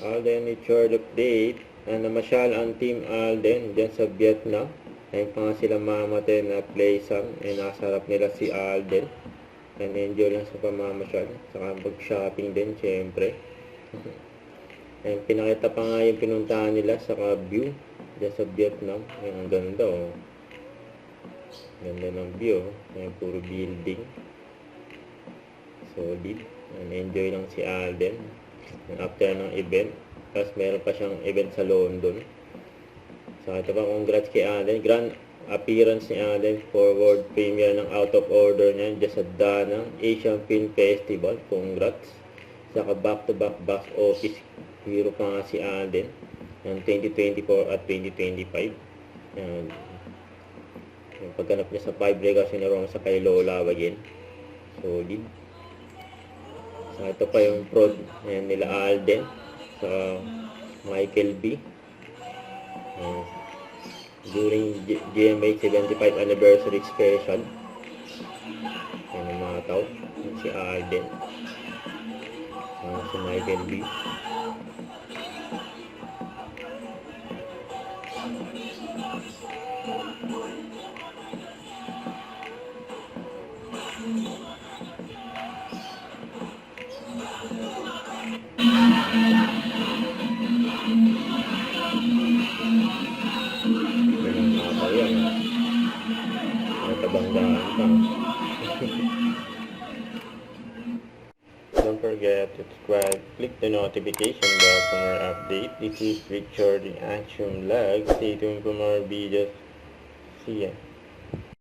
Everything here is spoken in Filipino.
Alden Richard update. Namasyal ang Team Alden dyan sa Vietnam. Ayun pa nga sila mamatay na playsam. Nasa harap nila si Alden. And enjoy lang sa pamamasyal. Saka mag-shopping din, syempre. Ayun, pinakita pa nga yung pinuntahan nila sa view dyan sa Vietnam. Ayun, ang ganda oh. Ganda ng view oh. Ayun, puro building. Solid. And enjoy lang si Alden after ng event. Tapos meron pa siyang event sa London. So ito pa, congrats kay Alden. Grand appearance ni Alden for world premiere ng Out of Order niya dyan sa Danang Asian Film Festival. Congrats. Saka back-to-back box office hero pa nga si Alden ng 2024 at 2025. Yan. Yung pagganap niya sa 5 Regas in a Row sa kay Lola again. Solid. So ito pa yung prod nila Alden sa Michael B. During GMA 75 anniversary special. Yan ang mga tao. Si Alden. Si Michael B. Don't forget to subscribe, click the notification bell for more update. This is Richard in Action Vlog. Stay tuned for more videos. See ya.